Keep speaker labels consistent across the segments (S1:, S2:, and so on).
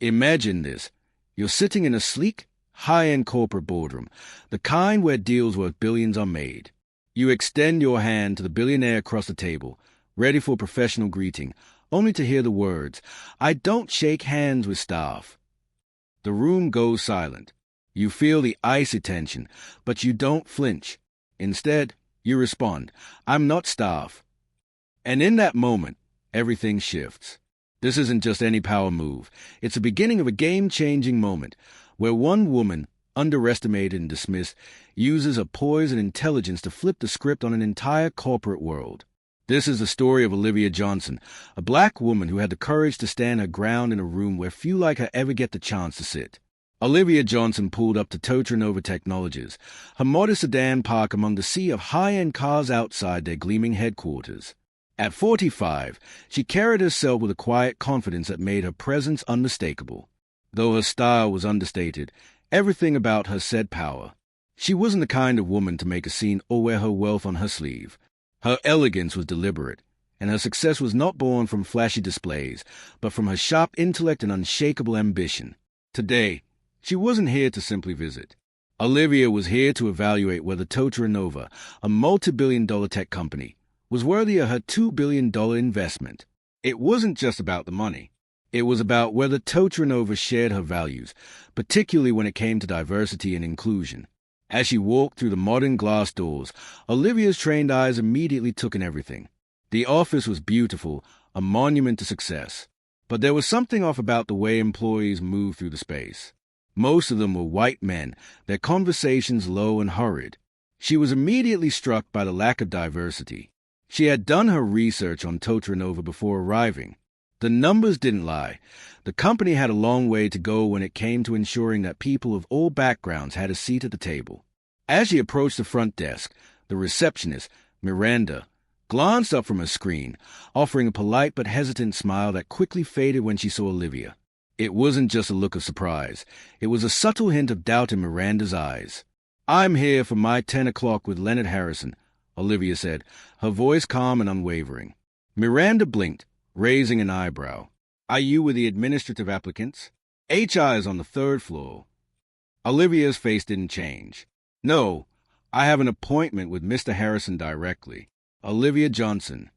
S1: Imagine this. You're sitting in a sleek, high-end corporate boardroom, the kind where deals worth billions are made. You extend your hand to the billionaire across the table, ready for a professional greeting, only to hear the words, "I don't shake hands with staff." The room goes silent. You feel the icy tension, but you don't flinch. Instead, you respond, "I'm not staff." And in that moment, everything shifts. This isn't just any power move. It's the beginning of a game-changing moment where one woman, underestimated and dismissed, uses her poise and intelligence to flip the script on an entire corporate world. This is the story of Olivia Johnson, a black woman who had the courage to stand her ground in a room where few like her ever get the chance to sit. Olivia Johnson pulled up to Totranova Technologies, her modest sedan parked among the sea of high-end cars outside their gleaming headquarters. At 45, she carried herself with a quiet confidence that made her presence unmistakable. Though her style was understated, everything about her said power. She wasn't the kind of woman to make a scene or wear her wealth on her sleeve. Her elegance was deliberate, and her success was not born from flashy displays, but from her sharp intellect and unshakable ambition. Today, she wasn't here to simply visit. Olivia was here to evaluate whether Totranova, a multi-billion-dollar tech company, was worthy of her $2 billion investment. It wasn't just about the money. It was about whether Totranova shared her values, particularly when it came to diversity and inclusion. As she walked through the modern glass doors, Olivia's trained eyes immediately took in everything. The office was beautiful, a monument to success. But there was something off about the way employees moved through the space. Most of them were white men, their conversations low and hurried. She was immediately struck by the lack of diversity. She had done her research on Totranova before arriving. The numbers didn't lie. The company had a long way to go when it came to ensuring that people of all backgrounds had a seat at the table. As she approached the front desk, the receptionist, Miranda, glanced up from her screen, offering a polite but hesitant smile that quickly faded when she saw Olivia. It wasn't just a look of surprise. It was a subtle hint of doubt in Miranda's eyes. "I'm here for my 10 o'clock with Leonard Harrison," Olivia said, her voice calm and unwavering. Miranda blinked, raising an eyebrow. "Are you with the administrative applicants? HR is on the 3rd floor." Olivia's face didn't change. "No, I have an appointment with Mr. Harrison directly. Olivia Johnson."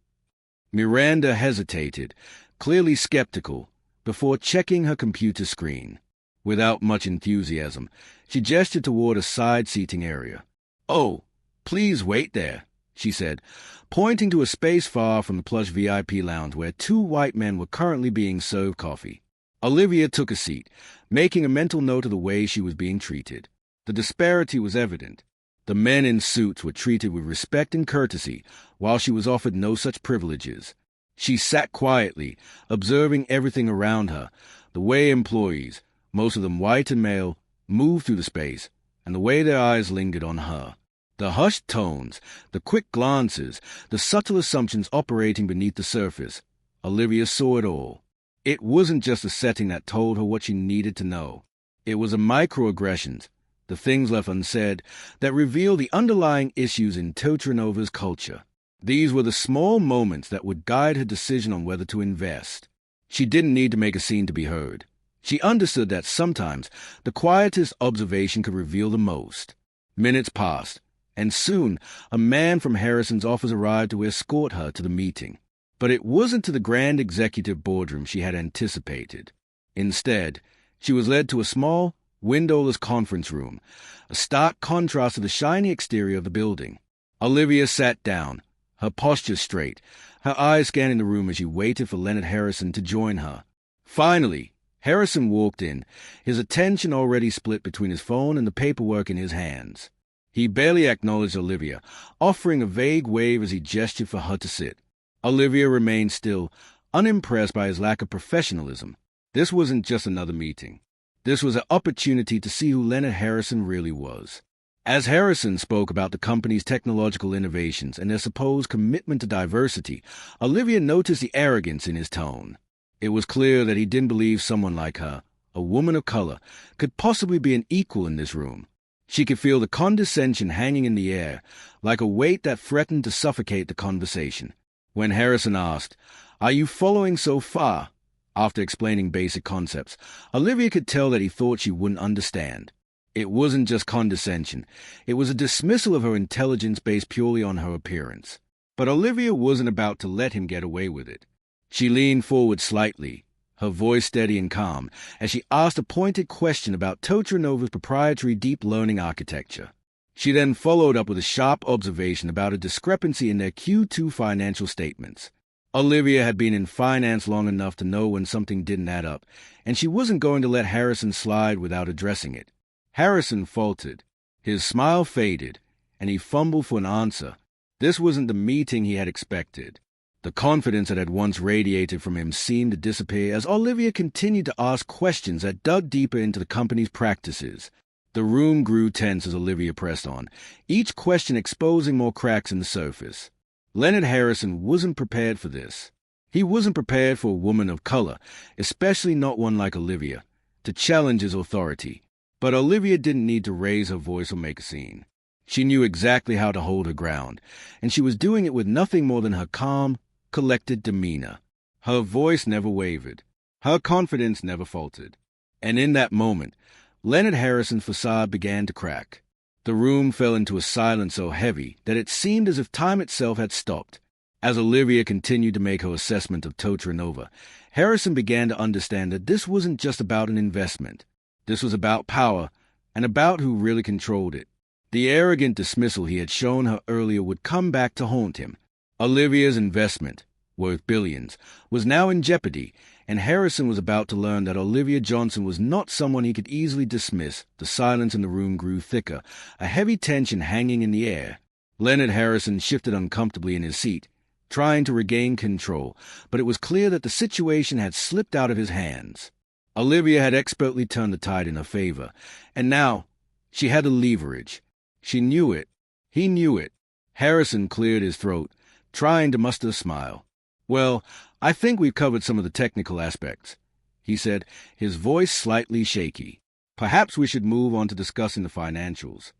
S1: Miranda hesitated, clearly skeptical, before checking her computer screen. Without much enthusiasm, she gestured toward a side seating area. "Oh, please wait there," she said, pointing to a space far from the plush VIP lounge where 2 white men were currently being served coffee. Olivia took a seat, making a mental note of the way she was being treated. The disparity was evident. The men in suits were treated with respect and courtesy, while she was offered no such privileges. She sat quietly, observing everything around her, the way employees, most of them white and male, moved through the space, and the way their eyes lingered on her. The hushed tones, the quick glances, the subtle assumptions operating beneath the surface. Olivia saw it all. It wasn't just a setting that told her what she needed to know. It was the microaggressions, the things left unsaid, that revealed the underlying issues in Totranova's culture. These were the small moments that would guide her decision on whether to invest. She didn't need to make a scene to be heard. She understood that sometimes the quietest observation could reveal the most. Minutes passed, and soon a man from Harrison's office arrived to escort her to the meeting. But it wasn't to the grand executive boardroom she had anticipated. Instead, she was led to a small, windowless conference room, a stark contrast to the shiny exterior of the building. Olivia sat down, her posture straight, her eyes scanning the room as she waited for Leonard Harrison to join her. Finally, Harrison walked in, his attention already split between his phone and the paperwork in his hands. He barely acknowledged Olivia, offering a vague wave as he gestured for her to sit. Olivia remained still, unimpressed by his lack of professionalism. This wasn't just another meeting. This was an opportunity to see who Leonard Harrison really was. As Harrison spoke about the company's technological innovations and their supposed commitment to diversity, Olivia noticed the arrogance in his tone. It was clear that he didn't believe someone like her, a woman of color, could possibly be an equal in this room. She could feel the condescension hanging in the air, like a weight that threatened to suffocate the conversation. When Harrison asked, "Are you following so far?" After explaining basic concepts, Olivia could tell that he thought she wouldn't understand. It wasn't just condescension. It was a dismissal of her intelligence based purely on her appearance. But Olivia wasn't about to let him get away with it. She leaned forward slightly, her voice steady and calm, as she asked a pointed question about Totranova's proprietary deep learning architecture. She then followed up with a sharp observation about a discrepancy in their Q2 financial statements. Olivia had been in finance long enough to know when something didn't add up, and she wasn't going to let Harrison slide without addressing it. Harrison faltered. His smile faded, and he fumbled for an answer. This wasn't the meeting he had expected. The confidence that had once radiated from him seemed to disappear as Olivia continued to ask questions that dug deeper into the company's practices. The room grew tense as Olivia pressed on, each question exposing more cracks in the surface. Leonard Harrison wasn't prepared for this. He wasn't prepared for a woman of color, especially not one like Olivia, to challenge his authority. But Olivia didn't need to raise her voice or make a scene. She knew exactly how to hold her ground, and she was doing it with nothing more than her calm, collected demeanor. Her voice never wavered. Her confidence never faltered. And in that moment, Leonard Harrison's facade began to crack. The room fell into a silence so heavy that it seemed as if time itself had stopped. As Olivia continued to make her assessment of Totranova, Harrison began to understand that this wasn't just about an investment. This was about power, and about who really controlled it. The arrogant dismissal he had shown her earlier would come back to haunt him. Olivia's investment, worth billions, was now in jeopardy, and Harrison was about to learn that Olivia Johnson was not someone he could easily dismiss. The silence in the room grew thicker, a heavy tension hanging in the air. Leonard Harrison shifted uncomfortably in his seat, trying to regain control, but it was clear that the situation had slipped out of his hands. Olivia had expertly turned the tide in her favor, and now she had a leverage. She knew it. He knew it. Harrison cleared his throat, trying to muster a smile. "Well, I think we've covered some of the technical aspects," he said, his voice slightly shaky. "Perhaps we should move on to discussing the financials."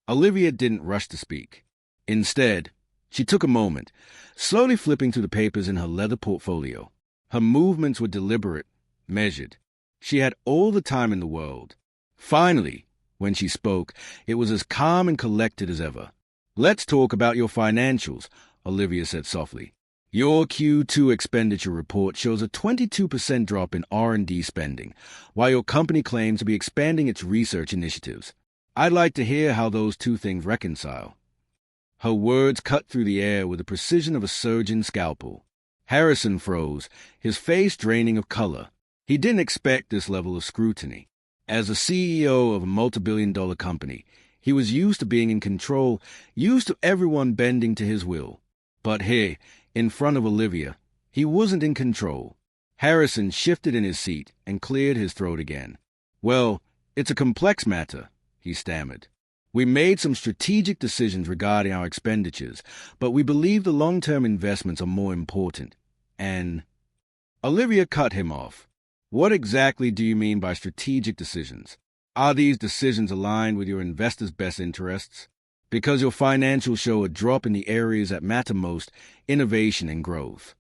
S1: Olivia didn't rush to speak. Instead, she took a moment, slowly flipping through the papers in her leather portfolio. Her movements were deliberate, measured. She had all the time in the world. Finally, when she spoke, it was as calm and collected as ever. "Let's talk about your financials," Olivia said softly. "Your Q2 expenditure report shows a 22% drop in R&D spending, while your company claims to be expanding its research initiatives. I'd like to hear how those two things reconcile." Her words cut through the air with the precision of a surgeon's scalpel. Harrison froze, his face draining of color. He didn't expect this level of scrutiny. As the CEO of a multi-billion-dollar company, he was used to being in control, used to everyone bending to his will. But here, in front of Olivia, he wasn't in control. Harrison shifted in his seat and cleared his throat again. "Well, it's a complex matter," he stammered. "We made some strategic decisions regarding our expenditures, but we believe the long-term investments are more important. And—" Olivia cut him off. "What exactly do you mean by strategic decisions? Are these decisions aligned with your investors' best interests? Because your financials show a drop in the areas that matter most, innovation and growth."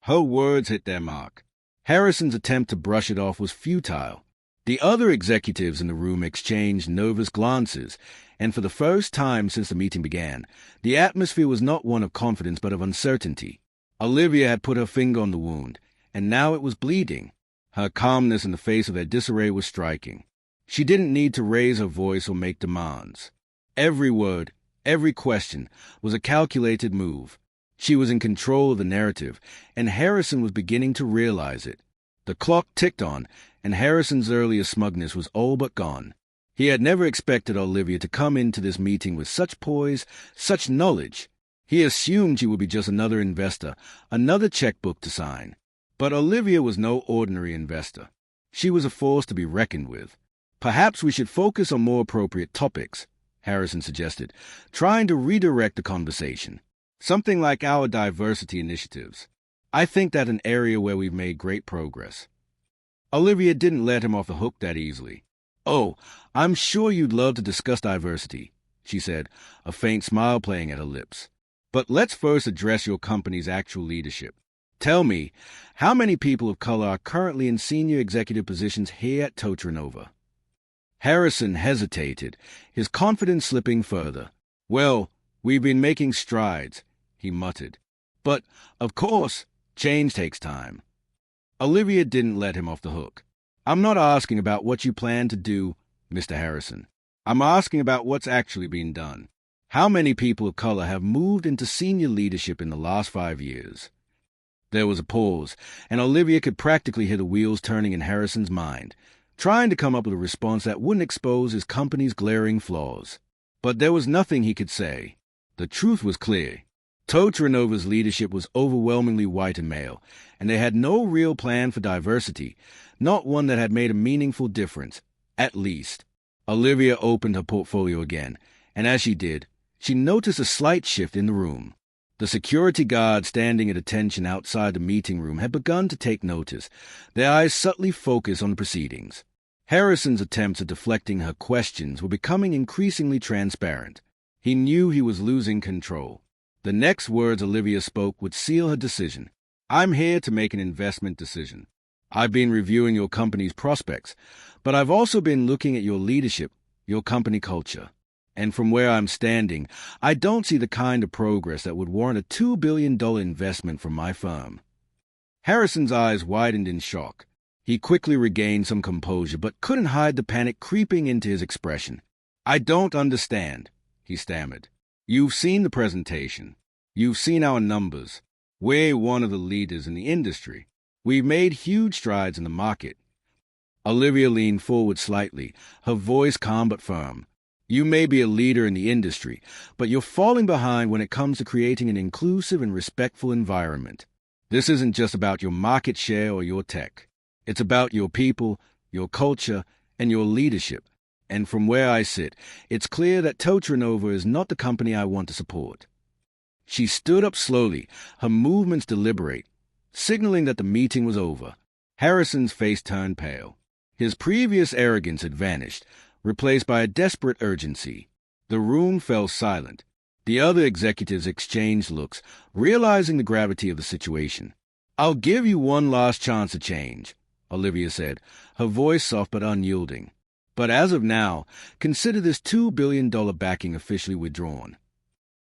S1: Her words hit their mark. Harrison's attempt to brush it off was futile. The other executives in the room exchanged nervous glances, and for the first time since the meeting began, the atmosphere was not one of confidence but of uncertainty. Olivia had put her finger on the wound, and now it was bleeding. Her calmness in the face of their disarray was striking. She didn't need to raise her voice or make demands. Every word, every question, was a calculated move. She was in control of the narrative, and Harrison was beginning to realize it. The clock ticked on, and Harrison's earlier smugness was all but gone. He had never expected Olivia to come into this meeting with such poise, such knowledge. He assumed she would be just another investor, another checkbook to sign. But Olivia was no ordinary investor. She was a force to be reckoned with. "Perhaps we should focus on more appropriate topics," Harrison suggested, trying to redirect the conversation. "Something like our diversity initiatives. I think that's an area where we've made great progress." Olivia didn't let him off the hook that easily. "Oh, I'm sure you'd love to discuss diversity," she said, a faint smile playing at her lips. "But let's first address your company's actual leadership. Tell me, how many people of color are currently in senior executive positions here at Totranova? Harrison hesitated, his confidence slipping further. Well, we've been making strides, he muttered. But, of course, change takes time. Olivia didn't let him off the hook. I'm not asking about what you plan to do, Mr. Harrison. I'm asking about what's actually being done. How many people of color have moved into senior leadership in the last 5 years? There was a pause, and Olivia could practically hear the wheels turning in Harrison's mind, trying to come up with a response that wouldn't expose his company's glaring flaws. But there was nothing he could say. The truth was clear. Totranova's leadership was overwhelmingly white and male, and they had no real plan for diversity, not one that had made a meaningful difference, at least. Olivia opened her portfolio again, and as she did, she noticed a slight shift in the room. The security guard standing at attention outside the meeting room had begun to take notice, their eyes subtly focused on the proceedings. Harrison's attempts at deflecting her questions were becoming increasingly transparent. He knew he was losing control. The next words Olivia spoke would seal her decision. I'm here to make an investment decision. I've been reviewing your company's prospects, but I've also been looking at your leadership, your company culture. And from where I'm standing, I don't see the kind of progress that would warrant a $2 billion investment from my firm. Harrison's eyes widened in shock. He quickly regained some composure, but couldn't hide the panic creeping into his expression. I don't understand, he stammered. You've seen the presentation. You've seen our numbers. We're one of the leaders in the industry. We've made huge strides in the market. Olivia leaned forward slightly, her voice calm but firm. You may be a leader in the industry, but you're falling behind when it comes to creating an inclusive and respectful environment. This isn't just about your market share or your tech. It's about your people, your culture, and your leadership. And from where I sit, it's clear that Totranova is not the company I want to support. She stood up slowly, her movements deliberate, signaling that the meeting was over. Harrison's face turned pale. His previous arrogance had vanished, replaced by a desperate urgency. The room fell silent. The other executives exchanged looks, realizing the gravity of the situation. I'll give you one last chance to change, Olivia said, her voice soft but unyielding. But as of now, consider this $2 billion backing officially withdrawn.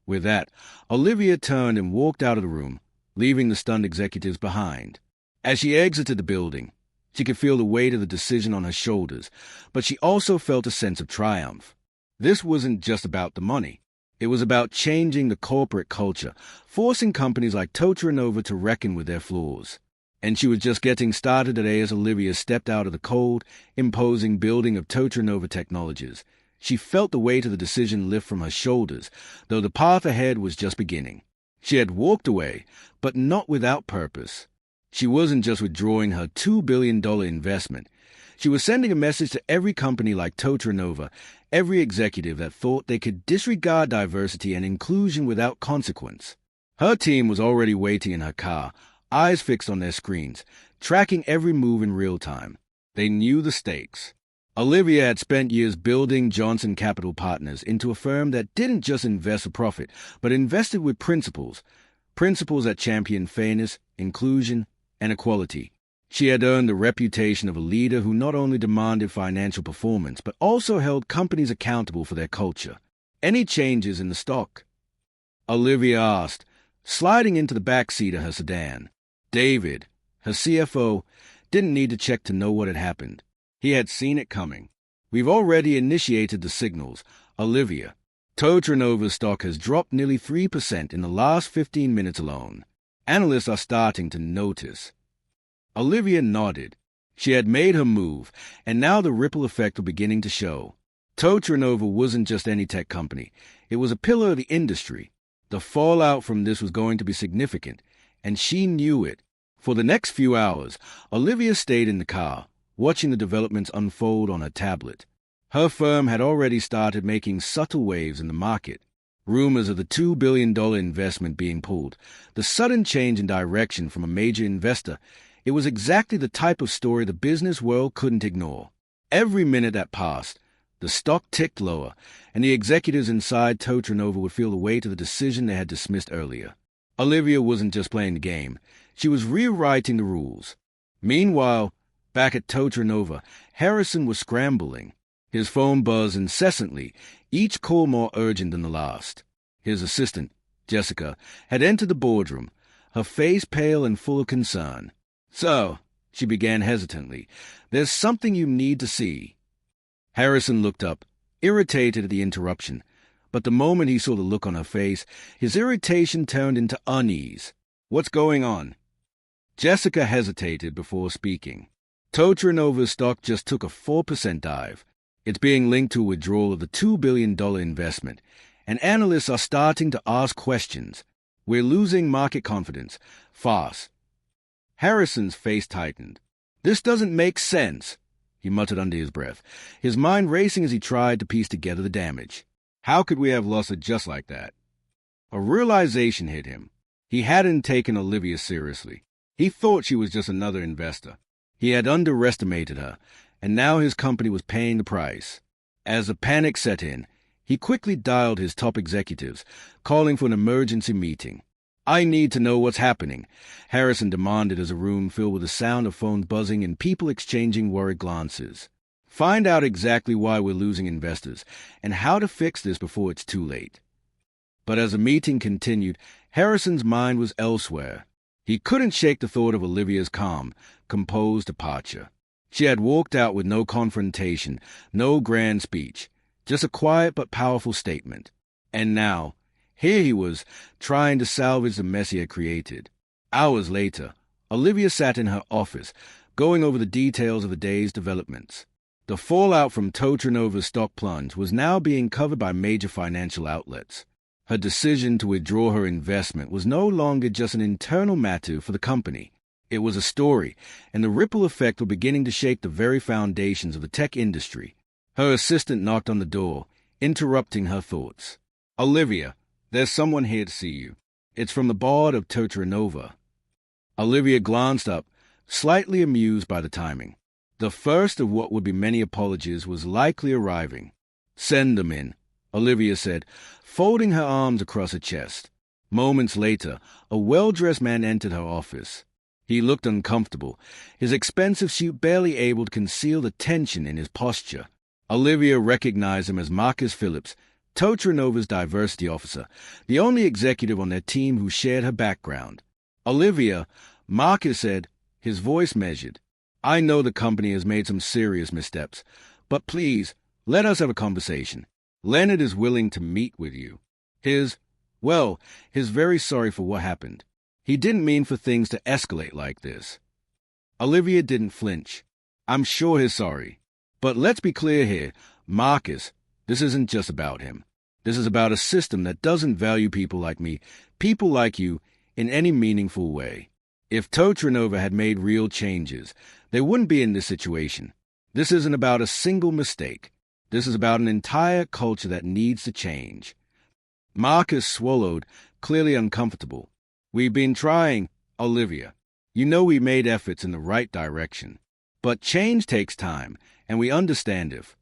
S1: With that, Olivia turned and walked out of the room, leaving the stunned executives behind. As she exited the building, she could feel the weight of the decision on her shoulders, but she also felt a sense of triumph. This wasn't just about the money. It was about changing the corporate culture, forcing companies like Totranova to reckon with their flaws. And she was just getting started today as Olivia stepped out of the cold, imposing building of Totranova Technologies. She felt the weight of the decision lift from her shoulders, though the path ahead was just beginning. She had walked away, but not without purpose. She wasn't just withdrawing her $2 billion investment. She was sending a message to every company like Totranova, every executive that thought they could disregard diversity and inclusion without consequence. Her team was already waiting in her car, eyes fixed on their screens, tracking every move in real time. They knew the stakes. Olivia had spent years building Johnson Capital Partners into a firm that didn't just invest for profit, but invested with principles that championed fairness, inclusion, and equality. She had earned the reputation of a leader who not only demanded financial performance, but also held companies accountable for their culture. Any changes in the stock? Olivia asked, sliding into the back seat of her sedan. David, her CFO, didn't need to check to know what had happened. He had seen it coming. We've already initiated the signals, Olivia. Totranova's stock has dropped nearly 3% in the last 15 minutes alone. Analysts are starting to notice. Olivia nodded. She had made her move, and now the ripple effect was beginning to show. Totranova wasn't just any tech company. It was a pillar of the industry. The fallout from this was going to be significant, and she knew it. For the next few hours, Olivia stayed in the car, watching the developments unfold on her tablet. Her firm had already started making subtle waves in the market. Rumors of the $2 billion investment being pulled, the sudden change in direction from a major investor, it was exactly the type of story the business world couldn't ignore. Every minute that passed, the stock ticked lower, and the executives inside Totranova would feel the weight of the decision they had dismissed earlier. Olivia wasn't just playing the game. She was rewriting the rules. Meanwhile, back at Totranova, Harrison was scrambling. His phone buzzed incessantly, each call more urgent than the last. His assistant, Jessica, had entered the boardroom, her face pale and full of concern. "So," she began hesitantly, "there's something you need to see." Harrison looked up, irritated at the interruption, but the moment he saw the look on her face, his irritation turned into unease. "What's going on?" Jessica hesitated before speaking. Totranova's stock just took a 4% dive. It's being linked to a withdrawal of the $2 billion investment, and analysts are starting to ask questions. We're losing market confidence. Fast. Harrison's face tightened. "This doesn't make sense," he muttered under his breath, his mind racing as he tried to piece together the damage. How could we have lost it just like that? A realization hit him. He hadn't taken Olivia seriously. He thought she was just another investor. He had underestimated her, and now his company was paying the price. As the panic set in, he quickly dialed his top executives, calling for an emergency meeting. "I need to know what's happening," Harrison demanded as a room filled with the sound of phones buzzing and people exchanging worried glances. "Find out exactly why we're losing investors and how to fix this before it's too late." But as the meeting continued, Harrison's mind was elsewhere. He couldn't shake the thought of Olivia's calm, composed departure. She had walked out with no confrontation, no grand speech, just a quiet but powerful statement. And now, here he was, trying to salvage the mess he had created. Hours later, Olivia sat in her office, going over the details of the day's developments. The fallout from Totranova's stock plunge was now being covered by major financial outlets. Her decision to withdraw her investment was no longer just an internal matter for the company. It was a story, and the ripple effect was beginning to shake the very foundations of the tech industry. Her assistant knocked on the door, interrupting her thoughts. "Olivia, there's someone here to see you. It's from the board of Totranova." Olivia glanced up, slightly amused by the timing. The first of what would be many apologies was likely arriving. "Send them in," Olivia said, folding her arms across her chest. Moments later, a well-dressed man entered her office. He looked uncomfortable, his expensive suit barely able to conceal the tension in his posture. Olivia recognized him as Marcus Phillips, Totranova's diversity officer, the only executive on their team who shared her background. "Olivia," Marcus said, his voice measured, "I know the company has made some serious missteps, but please, let us have a conversation. Leonard is willing to meet with you. He's very sorry for what happened. He didn't mean for things to escalate like this." Olivia didn't flinch. "I'm sure he's sorry. But let's be clear here, Marcus, this isn't just about him. This is about a system that doesn't value people like me, people like you, in any meaningful way. If Totranova had made real changes, they wouldn't be in this situation. This isn't about a single mistake. This is about an entire culture that needs to change." Marcus swallowed, clearly uncomfortable. "We've been trying, Olivia. You know we made efforts in the right direction. But change takes time, and we understand if."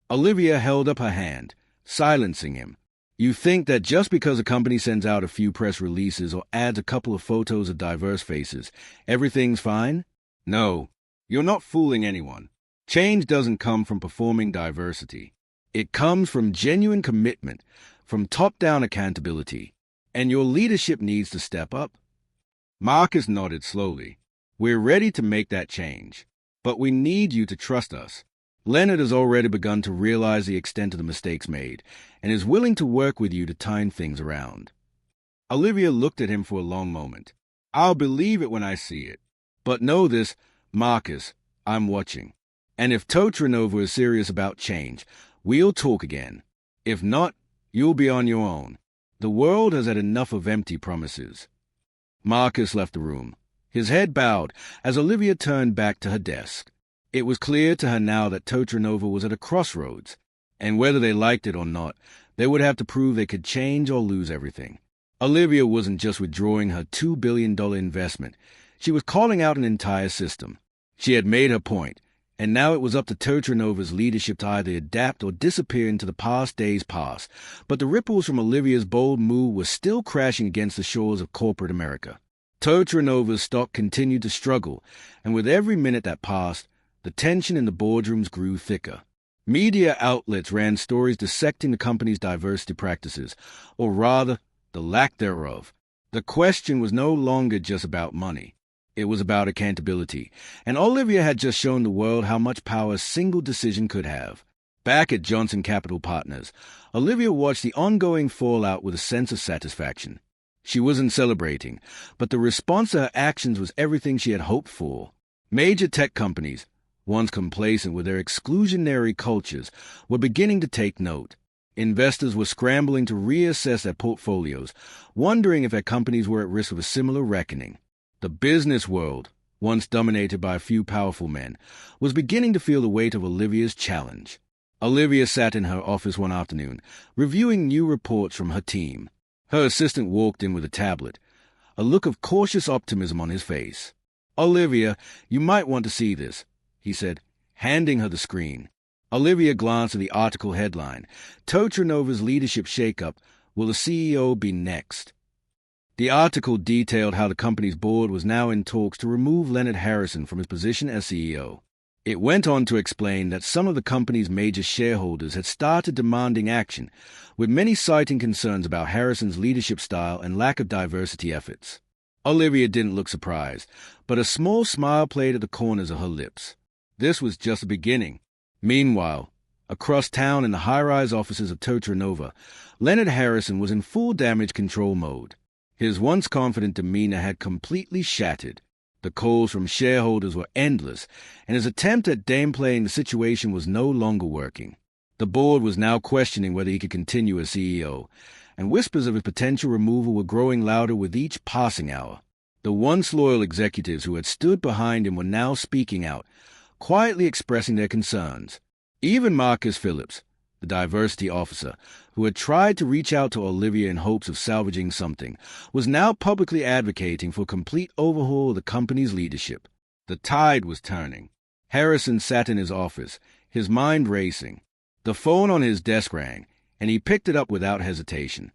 S1: Olivia held up her hand, silencing him. "You think that just because a company sends out a few press releases or adds a couple of photos of diverse faces, everything's fine? No, you're not fooling anyone. Change doesn't come from performing diversity. It comes from genuine commitment, from top-down accountability. And your leadership needs to step up." Marcus nodded slowly. "We're ready to make that change. But we need you to trust us. Leonard has already begun to realize the extent of the mistakes made, and is willing to work with you to turn things around." Olivia looked at him for a long moment. "I'll believe it when I see it. But know this, Marcus, I'm watching. And if Totranova is serious about change, we'll talk again. If not, you'll be on your own. The world has had enough of empty promises." Marcus left the room, his head bowed as Olivia turned back to her desk. It was clear to her now that Totranova was at a crossroads, and whether they liked it or not, they would have to prove they could change or lose everything. Olivia wasn't just withdrawing her $2 billion investment. She was calling out an entire system. She had made her point, And now it was up to Totranova's leadership to either adapt or disappear into the past days past. But the ripples from Olivia's bold move were still crashing against the shores of corporate America. Totranova's stock continued to struggle, and with every minute that passed, the tension in the boardrooms grew thicker. Media outlets ran stories dissecting the company's diversity practices, or rather, the lack thereof. The question was no longer just about money. It was about accountability, and Olivia had just shown the world how much power a single decision could have. Back at Johnson Capital Partners, Olivia watched the ongoing fallout with a sense of satisfaction. She wasn't celebrating, but the response to her actions was everything she had hoped for. Major tech companies, once complacent with their exclusionary cultures, were beginning to take note. Investors were scrambling to reassess their portfolios, wondering if their companies were at risk of a similar reckoning. The business world, once dominated by a few powerful men, was beginning to feel the weight of Olivia's challenge. Olivia sat in her office one afternoon, reviewing new reports from her team. Her assistant walked in with a tablet, a look of cautious optimism on his face. "Olivia, you might want to see this," he said, handing her the screen. Olivia glanced at the article headline, "Totranova's Leadership Shakeup. Will the CEO be next?" The article detailed how the company's board was now in talks to remove Leonard Harrison from his position as CEO. It went on to explain that some of the company's major shareholders had started demanding action, with many citing concerns about Harrison's leadership style and lack of diversity efforts. Olivia didn't look surprised, but a small smile played at the corners of her lips. This was just the beginning. Meanwhile, across town in the high-rise offices of Totranova, Leonard Harrison was in full damage control mode. His once confident demeanor had completely shattered. The calls from shareholders were endless, and his attempt at downplaying the situation was no longer working. The board was now questioning whether he could continue as CEO, and whispers of his potential removal were growing louder with each passing hour. The once loyal executives who had stood behind him were now speaking out, quietly expressing their concerns. Even Marcus Phillips, the diversity officer, who had tried to reach out to Olivia in hopes of salvaging something, was now publicly advocating for a complete overhaul of the company's leadership. The tide was turning. Harrison sat in his office, his mind racing. The phone on his desk rang, and he picked it up without hesitation.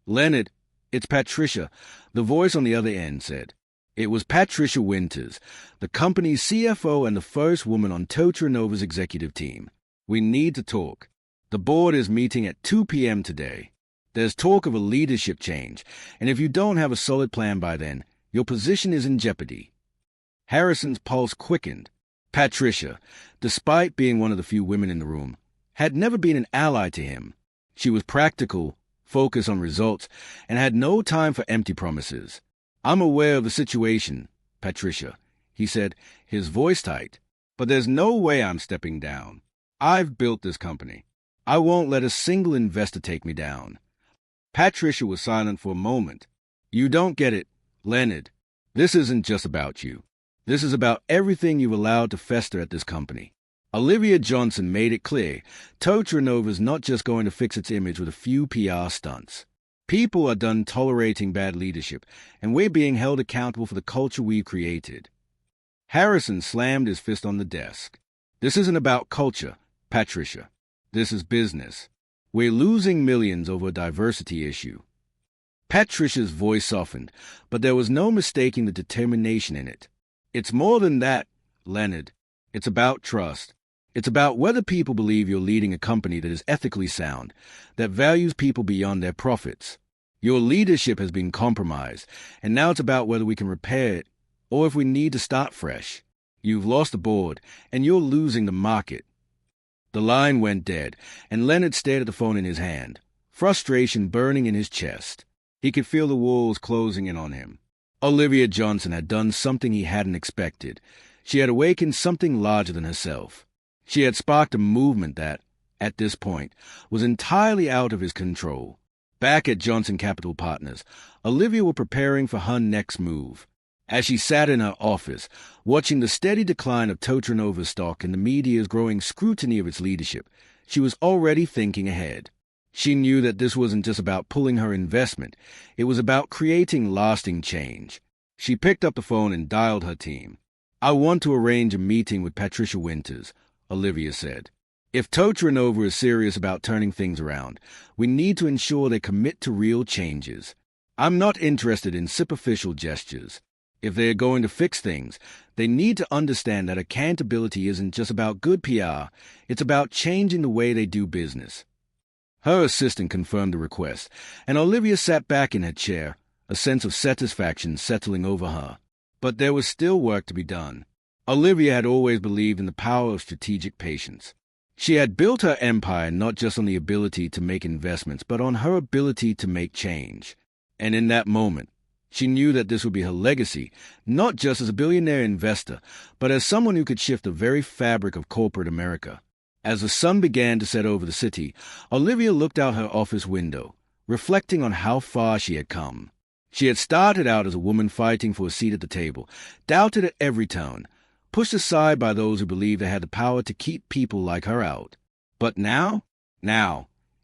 S1: "Leonard, it's Patricia," the voice on the other end said. It was Patricia Winters, the company's CFO and the first woman on Totranova's executive team. "We need to talk. The board is meeting at 2 p.m. today. There's talk of a leadership change, and if you don't have a solid plan by then, your position is in jeopardy." Harrison's pulse quickened. Patricia, despite being one of the few women in the room, had never been an ally to him. She was practical, focused on results, and had no time for empty promises. "I'm aware of the situation, Patricia," he said, his voice tight, "but there's no way I'm stepping down. I've built this company. I won't let a single investor take me down." Patricia was silent for a moment. "You don't get it, Leonard. This isn't just about you. This is about everything you've allowed to fester at this company." Olivia Johnson made it clear Totranova's not just going to fix its image with a few PR stunts. People are done tolerating bad leadership, and we're being held accountable for the culture we've created. Harrison slammed his fist on the desk. "This isn't about culture, Patricia. This is business. We're losing millions over a diversity issue." Patricia's voice softened, but there was no mistaking the determination in it. "It's more than that, Leonard. It's about trust. It's about whether people believe you're leading a company that is ethically sound, that values people beyond their profits. Your leadership has been compromised, and now it's about whether we can repair it, or if we need to start fresh. You've lost the board, and you're losing the market." The line went dead, and Leonard stared at the phone in his hand, frustration burning in his chest. He could feel the walls closing in on him. Olivia Johnson had done something he hadn't expected. She had awakened something larger than herself. She had sparked a movement that, at this point, was entirely out of his control. Back at Johnson Capital Partners, Olivia was preparing for her next move. As she sat in her office, watching the steady decline of Totranova's stock and the media's growing scrutiny of its leadership, she was already thinking ahead. She knew that this wasn't just about pulling her investment. It was about creating lasting change. She picked up the phone and dialed her team. I want to arrange a meeting with Patricia Winters, Olivia said. If Totranova is serious about turning things around, we need to ensure they commit to real changes. I'm not interested in superficial gestures. If they are going to fix things, they need to understand that accountability isn't just about good PR, it's about changing the way they do business. Her assistant confirmed the request, and Olivia sat back in her chair, a sense of satisfaction settling over her. But there was still work to be done. Olivia had always believed in the power of strategic patience. She had built her empire not just on the ability to make investments, but on her ability to make change. And in that moment, she knew that this would be her legacy, not just as a billionaire investor, but as someone who could shift the very fabric of corporate America. As the sun began to set over the city, Olivia looked out her office window, reflecting on how far she had come. She had started out as a woman fighting for a seat at the table, doubted at every turn, pushed aside by those who believed they had the power to keep people like her out. But now,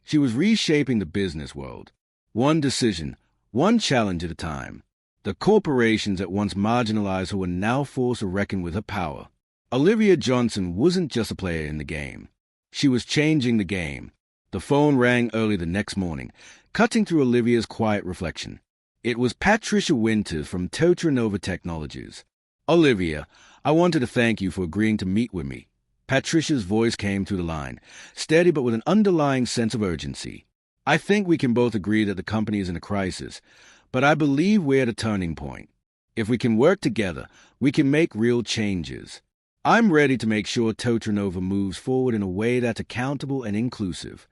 S1: she was reshaping the business world. One decision, one challenge at a time. The corporations that once marginalized her were now forced to reckon with her power. Olivia Johnson wasn't just a player in the game. She was changing the game. The phone rang early the next morning, cutting through Olivia's quiet reflection. It was Patricia Winters from Totranova Technologies. Olivia, I wanted to thank you for agreeing to meet with me. Patricia's voice came through the line, steady but with an underlying sense of urgency. I think we can both agree that the company is in a crisis, but I believe we're at a turning point. If we can work together, we can make real changes. I'm ready to make sure Totranova moves forward in a way that's accountable and inclusive.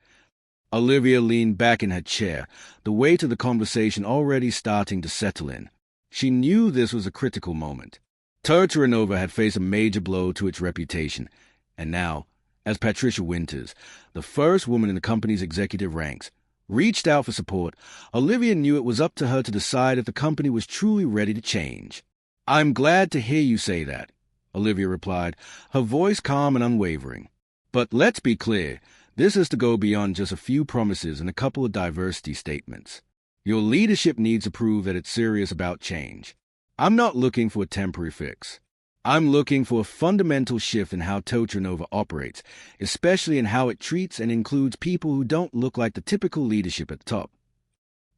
S1: Olivia leaned back in her chair, the weight of the conversation already starting to settle in. She knew this was a critical moment. Totranova had faced a major blow to its reputation, and now, as Patricia Winters, the first woman in the company's executive ranks, reached out for support, Olivia knew it was up to her to decide if the company was truly ready to change. I'm glad to hear you say that, Olivia replied, her voice calm and unwavering. But let's be clear, this is to go beyond just a few promises and a couple of diversity statements. Your leadership needs to prove that it's serious about change. I'm not looking for a temporary fix. I'm looking for a fundamental shift in how Totranova operates, especially in how it treats and includes people who don't look like the typical leadership at the top.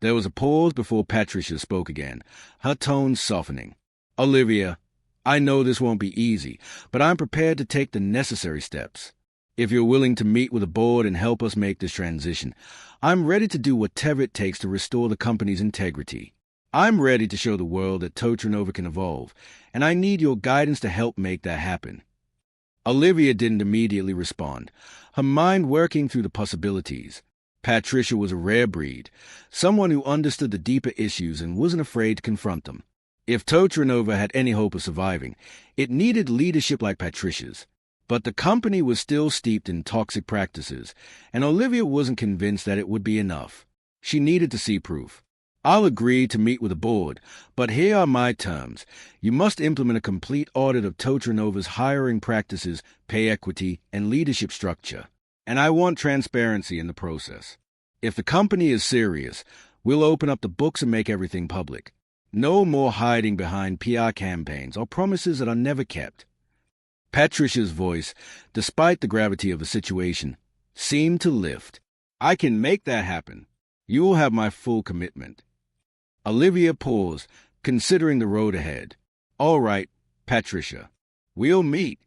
S1: There was a pause before Patricia spoke again, her tone softening. Olivia, I know this won't be easy, but I'm prepared to take the necessary steps. If you're willing to meet with the board and help us make this transition, I'm ready to do whatever it takes to restore the company's integrity. I'm ready to show the world that Totranova can evolve, and I need your guidance to help make that happen. Olivia didn't immediately respond, her mind working through the possibilities. Patricia was a rare breed, someone who understood the deeper issues and wasn't afraid to confront them. If Totranova had any hope of surviving, it needed leadership like Patricia's. But the company was still steeped in toxic practices, and Olivia wasn't convinced that it would be enough. She needed to see proof. I'll agree to meet with the board, but here are my terms. You must implement a complete audit of Totranova's hiring practices, pay equity, and leadership structure. And I want transparency in the process. If the company is serious, we'll open up the books and make everything public. No more hiding behind PR campaigns or promises that are never kept. Patricia's voice, despite the gravity of the situation, seemed to lift. I can make that happen. You will have my full commitment. Olivia paused, considering the road ahead. All right, Patricia, we'll meet.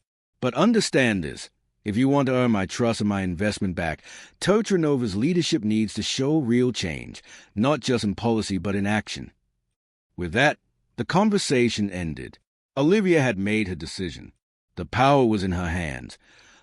S1: But understand this. If you want to earn my trust and my investment back, Totranova's leadership needs to show real change, not just in policy but in action. With that, the conversation ended. Olivia had made her decision. The power was in her hands,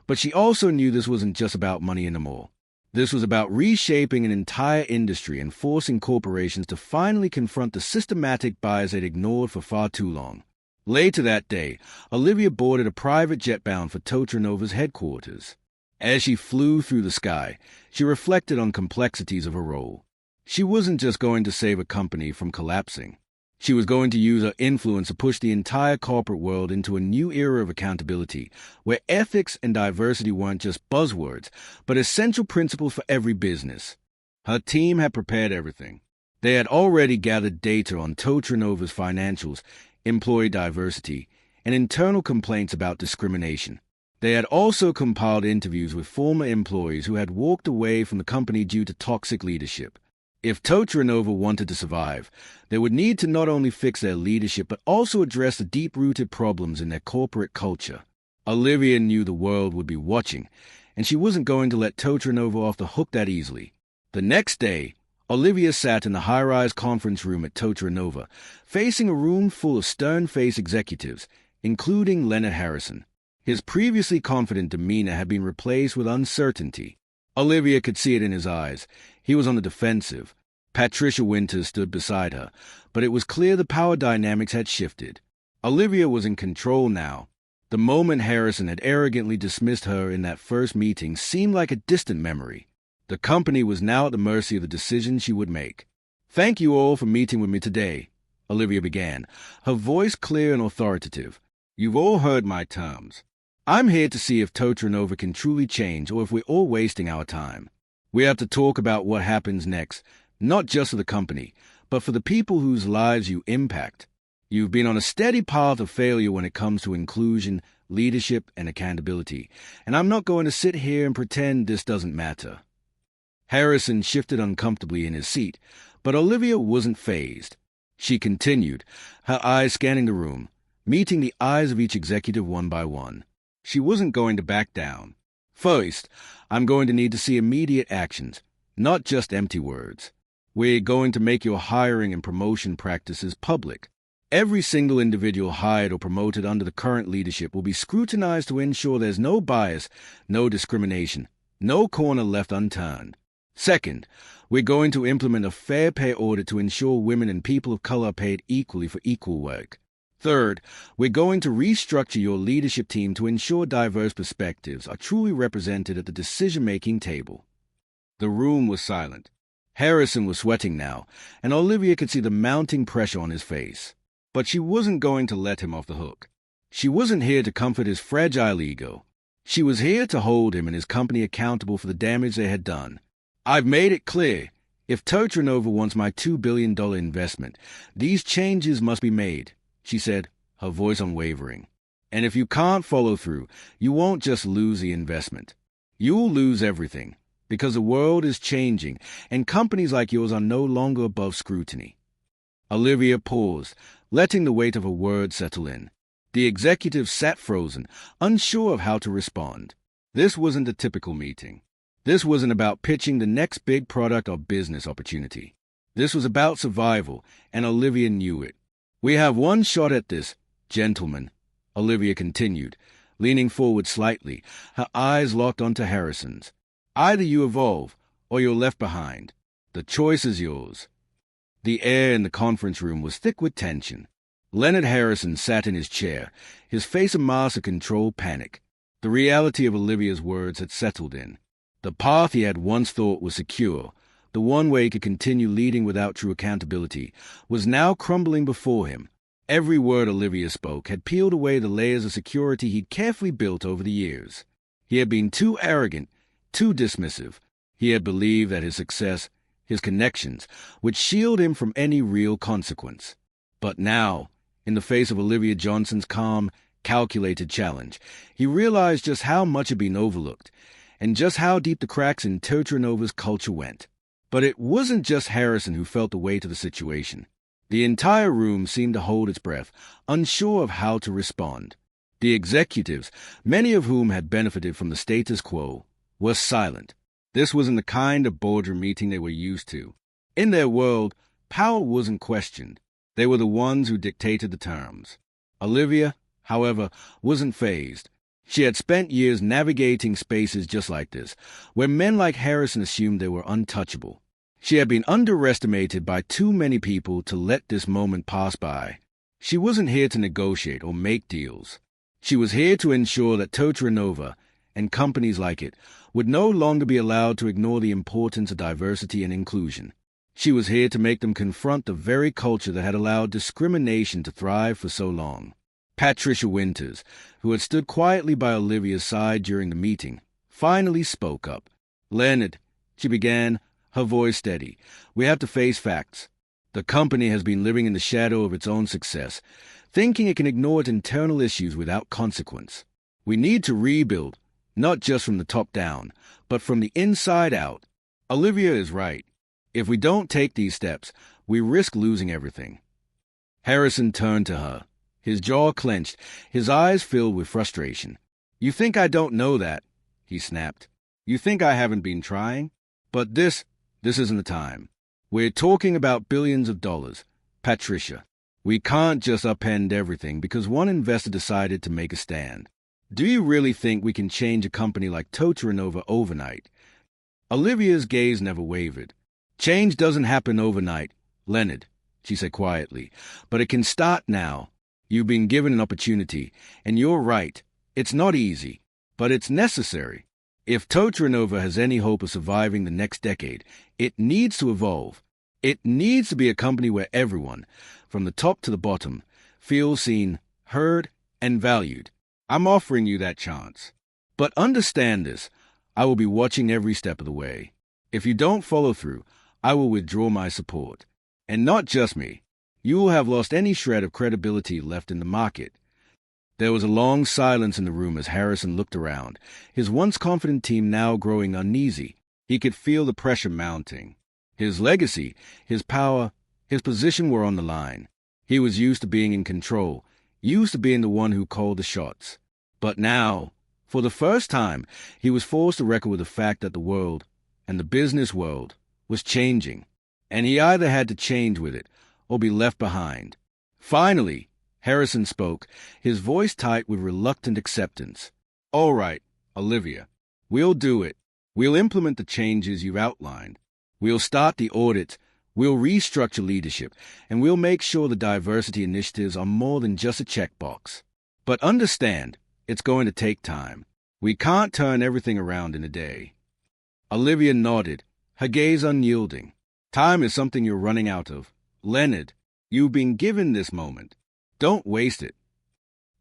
S1: but she also knew this wasn't just about money anymore. This was about reshaping an entire industry and forcing corporations to finally confront the systematic bias they'd ignored for far too long. Later that day, Olivia boarded a private jet bound for Totranova's headquarters. As she flew through the sky, she reflected on complexities of her role. She wasn't just going to save a company from collapsing. She was going to use her influence to push the entire corporate world into a new era of accountability, where ethics and diversity weren't just buzzwords, but essential principles for every business. Her team had prepared everything. They had already gathered data on Totranova's financials, employee diversity, and internal complaints about discrimination. They had also compiled interviews with former employees who had walked away from the company due to toxic leadership. If Totranova wanted to survive, they would need to not only fix their leadership but also address the deep-rooted problems in their corporate culture. Olivia knew the world would be watching, and she wasn't going to let Totranova off the hook that easily. The next day, Olivia sat in the high-rise conference room at Totranova, facing a room full of stern-faced executives, including Leonard Harrison. His previously confident demeanor had been replaced with uncertainty. Olivia could see it in his eyes. He was on the defensive. Patricia Winters stood beside her, but it was clear the power dynamics had shifted. Olivia was in control now. The moment Harrison had arrogantly dismissed her in that first meeting seemed like a distant memory. The company was now at the mercy of the decisions she would make. "Thank you all for meeting with me today," Olivia began, her voice clear and authoritative. "You've all heard my terms. I'm here to see if Totranova can truly change or if we're all wasting our time. We have to talk about what happens next, not just for the company, but for the people whose lives you impact. You've been on a steady path of failure when it comes to inclusion, leadership, and accountability, and I'm not going to sit here and pretend this doesn't matter." Harrison shifted uncomfortably in his seat, but Olivia wasn't fazed. She continued, her eyes scanning the room, meeting the eyes of each executive one by one. She wasn't going to back down. "First, I'm going to need to see immediate actions, not just empty words. We're going to make your hiring and promotion practices public. Every single individual hired or promoted under the current leadership will be scrutinized to ensure there's no bias, no discrimination, no corner left unturned. Second, we're going to implement a fair pay audit to ensure women and people of color are paid equally for equal work. Third, we're going to restructure your leadership team to ensure diverse perspectives are truly represented at the decision-making table." The room was silent. Harrison was sweating now, and Olivia could see the mounting pressure on his face. But she wasn't going to let him off the hook. She wasn't here to comfort his fragile ego. She was here to hold him and his company accountable for the damage they had done. "I've made it clear. If Totranova wants my $2 billion investment, these changes must be made," she said, her voice unwavering. "And if you can't follow through, you won't just lose the investment. You'll lose everything, because the world is changing, and companies like yours are no longer above scrutiny." Olivia paused, letting the weight of her words settle in. The executive sat frozen, unsure of how to respond. This wasn't a typical meeting. This wasn't about pitching the next big product or business opportunity. This was about survival, and Olivia knew it. "We have one shot at this, gentlemen," Olivia continued, leaning forward slightly, her eyes locked onto Harrison's. "Either you evolve, or you're left behind. The choice is yours." The air in the conference room was thick with tension. Leonard Harrison sat in his chair, his face a mask of controlled panic. The reality of Olivia's words had settled in. The path he had once thought was secure, the one way he could continue leading without true accountability, was now crumbling before him. Every word Olivia spoke had peeled away the layers of security he'd carefully built over the years. He had been too arrogant, too dismissive. He had believed that his success, his connections, would shield him from any real consequence. But now, in the face of Olivia Johnson's calm, calculated challenge, he realized just how much had been overlooked, and just how deep the cracks in Totranova's culture went. But it wasn't just Harrison who felt the weight of the situation. The entire room seemed to hold its breath, unsure of how to respond. The executives, many of whom had benefited from the status quo, were silent. This wasn't the kind of boardroom meeting they were used to. In their world, power wasn't questioned. They were the ones who dictated the terms. Olivia, however, wasn't fazed. She had spent years navigating spaces just like this, where men like Harrison assumed they were untouchable. She had been underestimated by too many people to let this moment pass by. She wasn't here to negotiate or make deals. She was here to ensure that Totranova, and companies like it, would no longer be allowed to ignore the importance of diversity and inclusion. She was here to make them confront the very culture that had allowed discrimination to thrive for so long. Patricia Winters, who had stood quietly by Olivia's side during the meeting, finally spoke up. "Leonard," she began, her voice steady, "we have to face facts. The company has been living in the shadow of its own success. thinking it can ignore its internal issues without consequence. We need to rebuild, not just from the top down, but from the inside out. Olivia is right. If we don't take these steps, we risk losing everything. Harrison turned to her, his jaw clenched, his eyes filled with frustration. You think I don't know that? He snapped. You think I haven't been trying? But this isn't the time. We're talking about billions of dollars. Patricia, we can't just upend everything because one investor decided to make a stand. Do you really think we can change a company like Totranova overnight? Olivia's gaze never wavered. Change doesn't happen overnight, Leonard, she said quietly, but it can start now. You've been given an opportunity, and you're right. It's not easy, but it's necessary. If Totranova has any hope of surviving the next decade, it needs to evolve. It needs to be a company where everyone, from the top to the bottom, feels seen, heard, and valued. I'm offering you that chance. But understand this, I will be watching every step of the way. If you don't follow through, I will withdraw my support. And not just me. You will have lost any shred of credibility left in the market. There was a long silence in the room as Harrison looked around, his once confident team now growing uneasy. He could feel the pressure mounting. His legacy, his power, his position were on the line. He was used to being in control, used to being the one who called the shots. But now, for the first time, he was forced to reckon with the fact that the world, and the business world, was changing, and he either had to change with it or be left behind. Finally, Harrison spoke, his voice tight with reluctant acceptance. All right, Olivia, we'll do it. We'll implement the changes you've outlined. We'll start the audits. We'll restructure leadership, and we'll make sure the diversity initiatives are more than just a checkbox. But understand, it's going to take time. We can't turn everything around in a day. Olivia nodded, her gaze unyielding. Time is something you're running out of. Leonard, you've been given this moment. Don't waste it.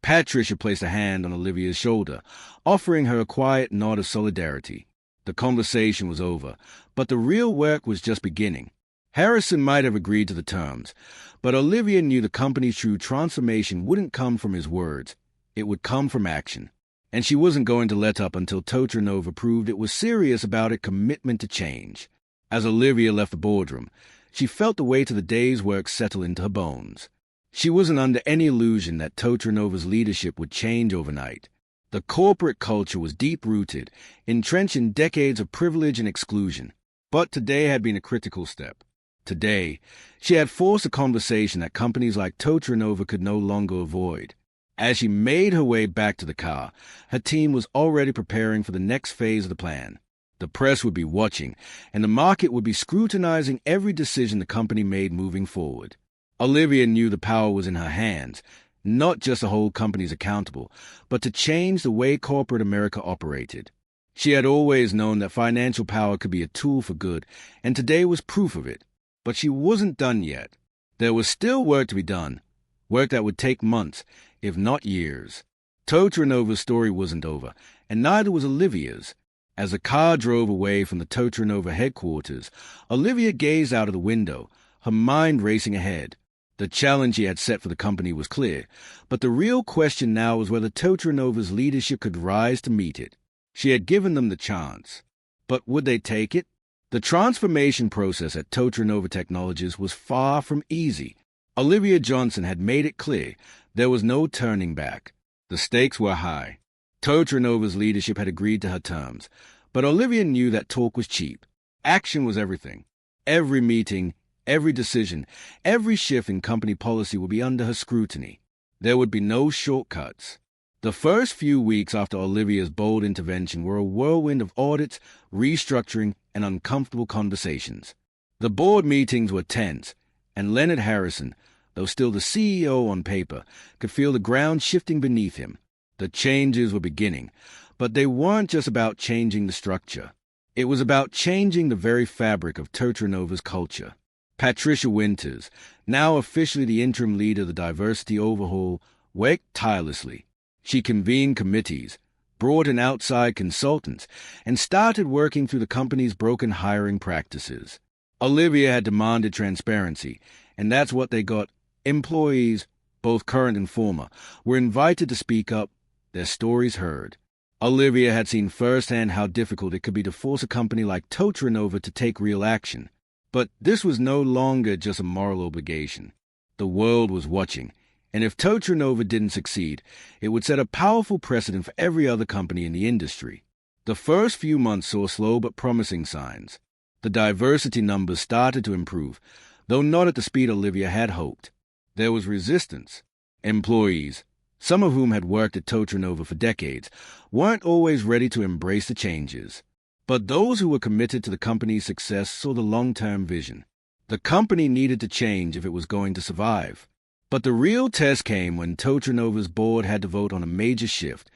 S1: Patricia placed a hand on Olivia's shoulder, offering her a quiet nod of solidarity. The conversation was over, but the real work was just beginning. Harrison might have agreed to the terms, but Olivia knew the company's true transformation wouldn't come from his words. It would come from action. And she wasn't going to let up until Totranova proved it was serious about its commitment to change. As Olivia left the boardroom, she felt the weight of the day's work settle into her bones. She wasn't under any illusion that Totranova's leadership would change overnight. The corporate culture was deep-rooted, entrenched in decades of privilege and exclusion. But today had been a critical step. Today, she had forced a conversation that companies like Totranova could no longer avoid. As she made her way back to the car, her team was already preparing for the next phase of the plan. The press would be watching, and the market would be scrutinizing every decision the company made moving forward. Olivia knew the power was in her hands, not just to hold companies accountable, but to change the way corporate America operated. She had always known that financial power could be a tool for good, and today was proof of it. But she wasn't done yet. There was still work to be done, work that would take months, if not years. Totranova's story wasn't over, and neither was Olivia's. As the car drove away from the Totranova headquarters, Olivia gazed out of the window, her mind racing ahead. The challenge she had set for the company was clear, but the real question now was whether Totranova's leadership could rise to meet it. She had given them the chance. But would they take it? The transformation process at Totranova Technologies was far from easy. Olivia Johnson had made it clear there was no turning back. The stakes were high. Totranova's leadership had agreed to her terms, but Olivia knew that talk was cheap. Action was everything. Every meeting, every decision, every shift in company policy would be under her scrutiny. There would be no shortcuts. The first few weeks after Olivia's bold intervention were a whirlwind of audits, restructuring, and uncomfortable conversations. The board meetings were tense, and Leonard Harrison, though still the CEO on paper, could feel the ground shifting beneath him. The changes were beginning, but they weren't just about changing the structure. It was about changing the very fabric of Totranova's culture. Patricia Winters, now officially the interim leader of the diversity overhaul, worked tirelessly. She convened committees, brought in outside consultants, and started working through the company's broken hiring practices. Olivia had demanded transparency, and that's what they got: employees, both current and former, were invited to speak up, their stories heard. Olivia had seen firsthand how difficult it could be to force a company like Totranova to take real action. But this was no longer just a moral obligation. The world was watching, and if Totranova didn't succeed, it would set a powerful precedent for every other company in the industry. The first few months saw slow but promising signs. The diversity numbers started to improve, though not at the speed Olivia had hoped. There was resistance. Employees, some of whom had worked at Totranova for decades, weren't always ready to embrace the changes. But those who were committed to the company's success saw the long-term vision. The company needed to change if it was going to survive. But the real test came when Totranova's board had to vote on a major shift,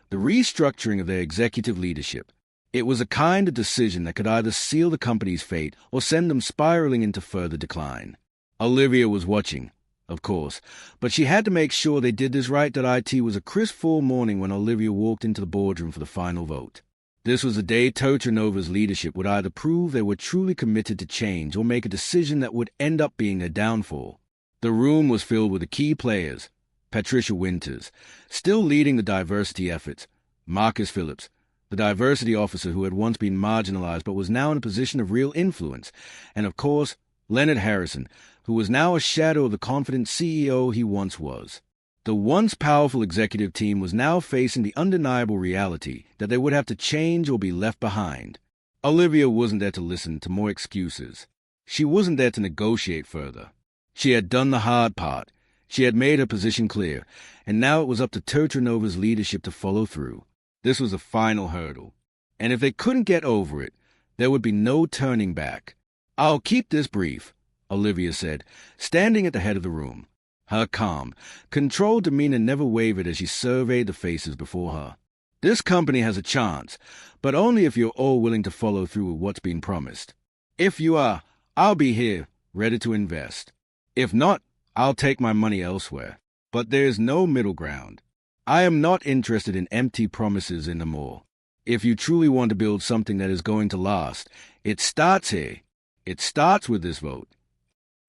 S1: the restructuring of their executive leadership. It was a kind of decision that could either seal the company's fate or send them spiraling into further decline. Olivia was watching, of course, but she had to make sure they did this right. It was a crisp fall morning when Olivia walked into the boardroom for the final vote. This was the day Totranova's leadership would either prove they were truly committed to change or make a decision that would end up being their downfall. The room was filled with the key players: Patricia Winters, still leading the diversity efforts; Marcus Phillips, the diversity officer who had once been marginalized but was now in a position of real influence; and of course, Leonard Harrison, who was now a shadow of the confident CEO he once was. The once powerful executive team was now facing the undeniable reality that they would have to change or be left behind. Olivia wasn't there to listen to more excuses. She wasn't there to negotiate further. She had done the hard part. She had made her position clear, and now it was up to Totranova's leadership to follow through. This was the final hurdle, and if they couldn't get over it, there would be no turning back. "I'll keep this brief," Olivia said, standing at the head of the room. Her calm, controlled demeanor never wavered as she surveyed the faces before her. "This company has a chance, but only if you're all willing to follow through with what's been promised. If you are, I'll be here, ready to invest. If not, I'll take my money elsewhere. But there's no middle ground. I am not interested in empty promises anymore. If you truly want to build something that is going to last, it starts here. It starts with this vote."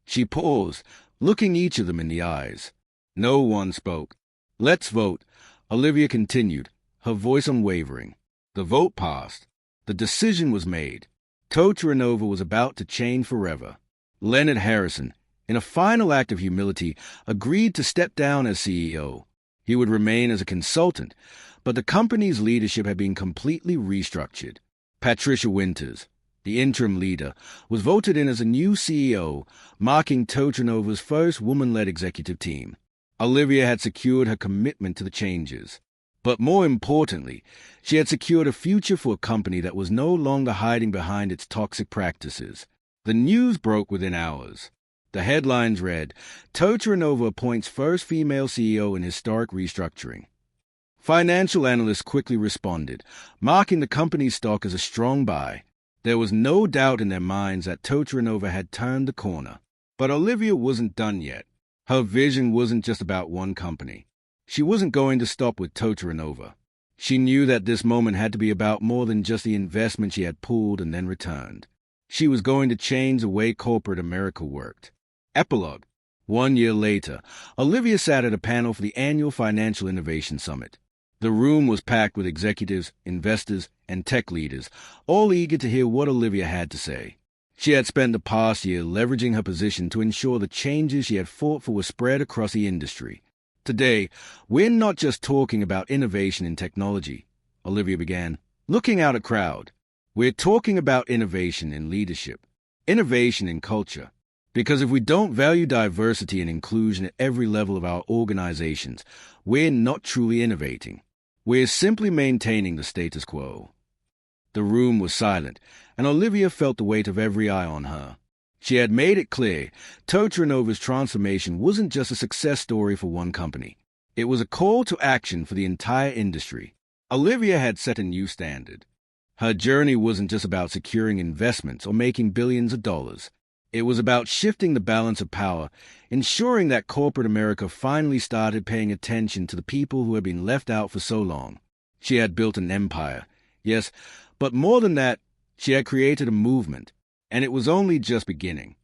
S1: She paused, looking each of them in the eyes. No one spoke. "Let's vote," Olivia continued, her voice unwavering. The vote passed. The decision was made. Totranova was about to change forever. Leonard Harrison, in a final act of humility, agreed to step down as CEO. He would remain as a consultant, but the company's leadership had been completely restructured. Patricia Winters, the interim leader, was voted in as a new CEO, marking Totranova's first woman-led executive team. Olivia had secured her commitment to the changes. But more importantly, she had secured a future for a company that was no longer hiding behind its toxic practices. The news broke within hours. The headlines read, "Totranova appoints first female CEO in historic restructuring." Financial analysts quickly responded, marking the company's stock as a strong buy. There was no doubt in their minds that Totranova had turned the corner. But Olivia wasn't done yet. Her vision wasn't just about one company. She wasn't going to stop with Totranova. She knew that this moment had to be about more than just the investment she had pulled and then returned. She was going to change the way corporate America worked. Epilogue. 1 year later, Olivia sat at a panel for the annual Financial Innovation Summit. The room was packed with executives, investors, and tech leaders, all eager to hear what Olivia had to say. She had spent the past year leveraging her position to ensure the changes she had fought for were spread across the industry. "Today, we're not just talking about innovation in technology," Olivia began, looking out at the crowd. "We're talking about innovation in leadership, innovation in culture. Because if we don't value diversity and inclusion at every level of our organizations, we're not truly innovating. We're simply maintaining the status quo." The room was silent, and Olivia felt the weight of every eye on her. She had made it clear Totranova's transformation wasn't just a success story for one company. It was a call to action for the entire industry. Olivia had set a new standard. Her journey wasn't just about securing investments or making billions of dollars. It was about shifting the balance of power, ensuring that corporate America finally started paying attention to the people who had been left out for so long. She had built an empire, yes, but more than that, she had created a movement, and it was only just beginning.